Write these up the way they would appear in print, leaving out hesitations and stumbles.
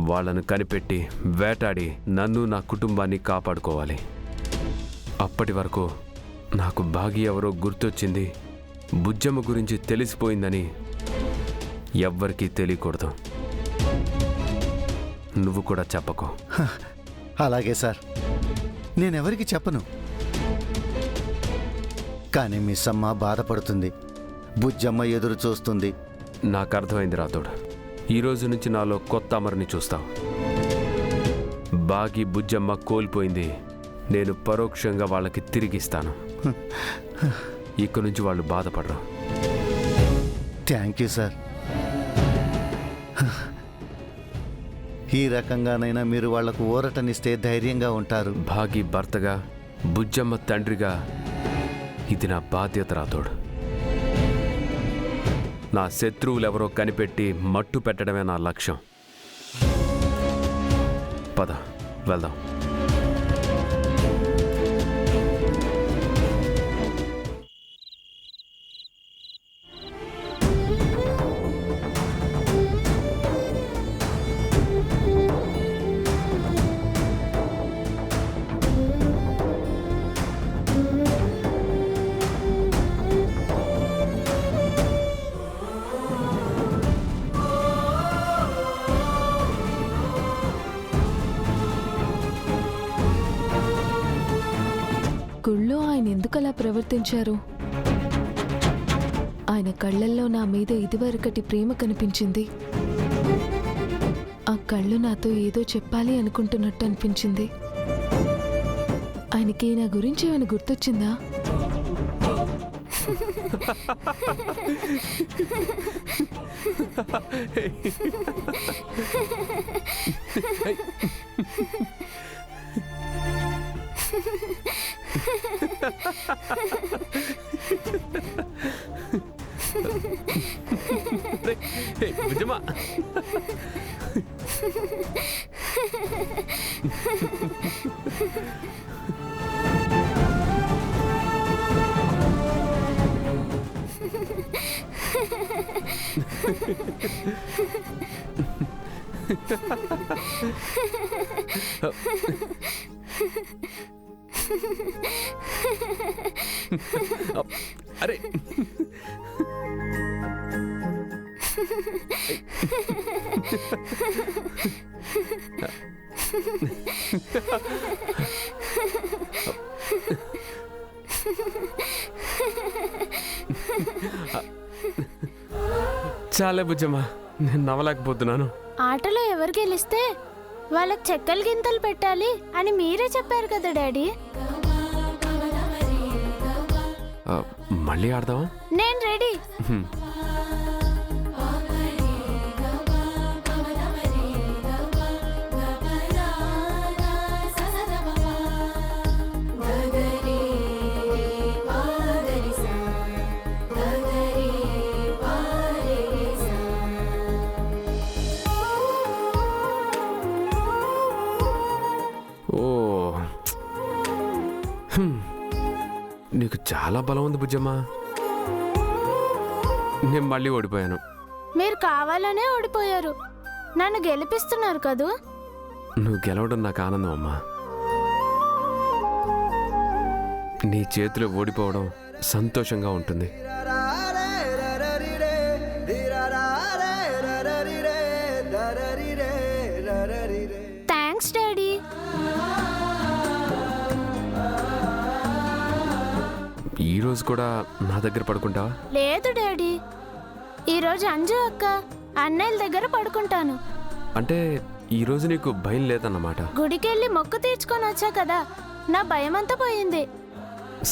వాళ్ళను కనిపెట్టి వేటాడి నన్ను నా కుటుంబాన్ని కాపాడుకోవాలి. అప్పటి వరకు నాకు బాగి ఎవరో గుర్తొచ్చింది, బుజ్జమ్మ గురించి తెలిసిపోయిందని ఎవ్వరికీ తెలియకూడదు. నువ్వు కూడా చెప్పకు. అలాగే సార్, నేనెవరికి చెప్పను. కానీ మిస్ అమ్మ బాధపడుతుంది, బుజ్జమ్మ ఎదురు చూస్తుంది. నాకు అర్థమైంది రాతోడు. ఈ రోజు నుంచి నాలో కొత్త అమరుని చూస్తావు. బాగి బుజ్జమ్మ కోల్పోయింది నేను పరోక్షంగా వాళ్ళకి తిరిగిస్తాను. ఇక నుంచి వాళ్ళు బాధపడరు. Thank you sir. ఈ రకంగానైనా మీరు వాళ్లకు ఊరటనిస్తే ధైర్యంగా ఉంటారు. బాగి భర్తగా, బుజ్జమ్మ తండ్రిగా ఇది నా బాధ్యత రాతోడు. నా శత్రువులెవరో కనిపెట్టి మట్టు పెట్టడమే నా లక్ష్యం. పద వెళ్దాం. గుళ్ళో ఆయన ఎందుకలా ప్రవర్తించారు? ఆయన కళ్ళల్లో నా మీద ఇదివరకటి ప్రేమ కనిపించింది. ఆ కళ్ళు నాతో ఏదో చెప్పాలి అనుకుంటున్నట్టు అనిపించింది. ఆయనకి నా గురించి ఏమైనా గుర్తొచ్చిందా? బుజ్జమ్మ, అరే చాలే బుజ్జమ్మ, నేను నవ్వలేకపోతున్నాను. ఆటలో ఎవరు గెలిస్తే వాళ్ళకి చెక్కలు గింతలు పెట్టాలి అని మీరే చెప్పారు కదా డాడీ. మళ్ళీ ఆడదామా? నేను రెడీ. నీకు చాలా బలం ఉంది బుజ్జమ్మ. నేను మళ్ళీ ఓడిపోయాను. మీరు కావాలనే ఓడిపోయారు. నన్ను గెలిపిస్తున్నారు కదూ. నువ్వు గెలవడం నాకు ఆనందం అమ్మా. నీ చేతిలో ఓడిపోవడం సంతోషంగా ఉంటుంది. Thanks daddy. ఈరోజు కూడా నా దగ్గర పడుకుంటావా? లేదు డాడీ, ఈరోజు అంజు అక్క అన్నయ్యల దగ్గర పడుకుంటాను. అంటే ఈరోజు నీకు భయం లేదన్నమాట. గుడికెళ్ళి మొక్కు తీర్చుకొని వచ్చా కదా, నా భయం అంతా పోయింది.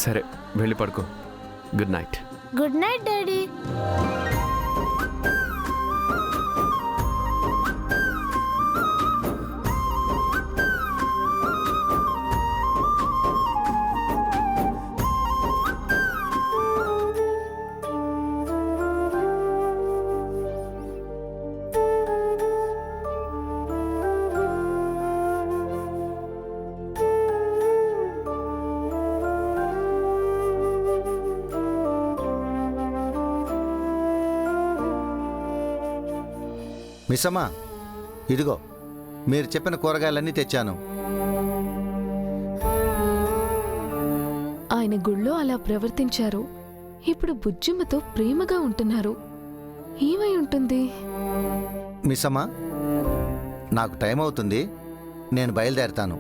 సరే వెళ్ళి పడుకో. Good night. Good night daddy. Missamma, ఇదిగో మీరు చెప్పిన కూరగాయలన్నీ తెచ్చాను. ఆయన గుళ్ళో అలా ప్రవర్తించారు. ఇప్పుడు బుజ్జమ్మతో ప్రేమగా ఉంటున్నారు. ఏమై ఉంటుంది? మిస్ అమ్మ, నాకు టైం అవుతుంది, నేను బయలుదేరుతాను.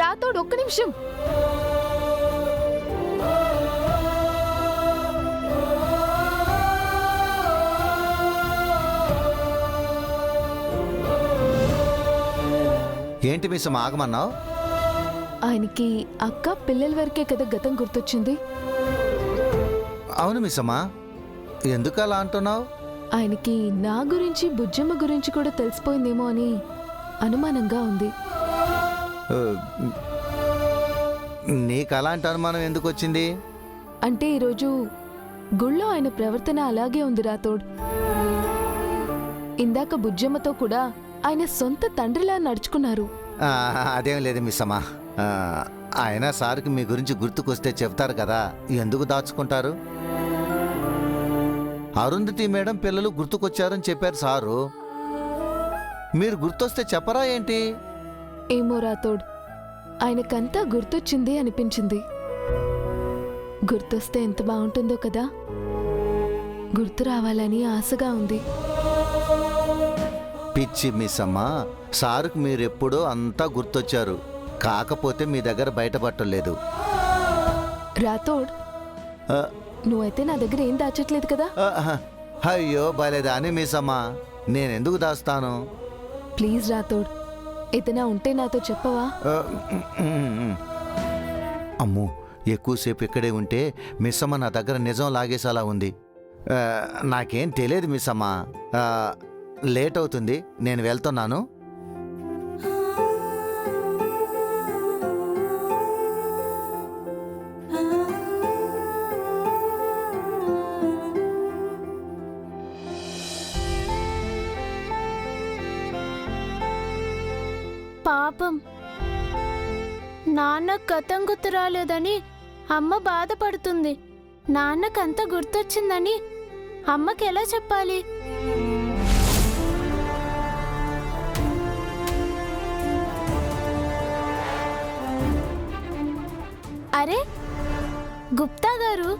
రాతోడు, ఒక్క నిమిషం. ఏంటి మిస్ అమ్మ ఆగమన్నావు? ఆయనకి అక్క పిల్లల వరకే కదా గతం గుర్తొచ్చింది. అవును మిస్ అమ్మ, ఎందుకు అలా అంటున్నావు? ఆయనకి నా గురించి బుజ్జమ్మ గురించి కూడా తెలిసిపోయిందేమో అని అనుమానంగా ఉంది. నీకు అలాంటి అనుమానం ఎందుకు వచ్చింది? అంటే ఈరోజు గుళ్ళో ఆయన ప్రవర్తన అలాగే ఉంది రాతోడ్. ఇందాక బుజ్జమ్మతో కూడా ఆయన సొంత తండ్రిలా నడుచుకున్నారు. అదేం లేదు మిస్ అమ్మ. ఆయన సార్కి మీ గురించి గుర్తుకొస్తే చెప్తారు కదా, ఎందుకు దాచుకుంటారు? అరుంధతి మేడం పిల్లలు గుర్తుకొచ్చారని చెప్పారు సారు. మీరు గుర్తొస్తే చెప్పరా ఏంటి? ఏమో రాతోడ్, ఆయనకంతా గుర్తొచ్చింది అనిపించింది. గుర్తొస్తే ఎంత బాగుంటుందో కదా. గుర్తు రావాలని ఆశగా ఉంది. పిచ్చి మిస్ అమ్మ, సార్కు మీరెప్పుడో అంతా గుర్తొచ్చారు, కాకపోతే మీ దగ్గర బయటపట్టలేదు. రాతోడ్, నువ్వైతే నా దగ్గర ఏం దాచట్లేదు కదా? అయ్యో బలేదా అని మిస్ అమ్మ, నేనెందుకు దాస్తాను? ప్లీజ్ రాతోడ్, ఏదైనా ఉంటే నాతో చెప్పవా? అమ్మో, ఎక్కువసేపు ఇక్కడే ఉంటే మిస్ అమ్మ నా దగ్గర నిజం లాగేసేలా ఉంది. నాకేం తెలియదు మిస్ అమ్మ, లేట్ అవుతుంది, నేను వెళ్తున్నాను. పాపం, నాన్న గతం గుర్తు రాలేదని అమ్మ బాధపడుతుంది. నాన్నకంత గుర్తొచ్చిందని అమ్మకి ఎలా చెప్పాలి? అరే గుప్తా గారు,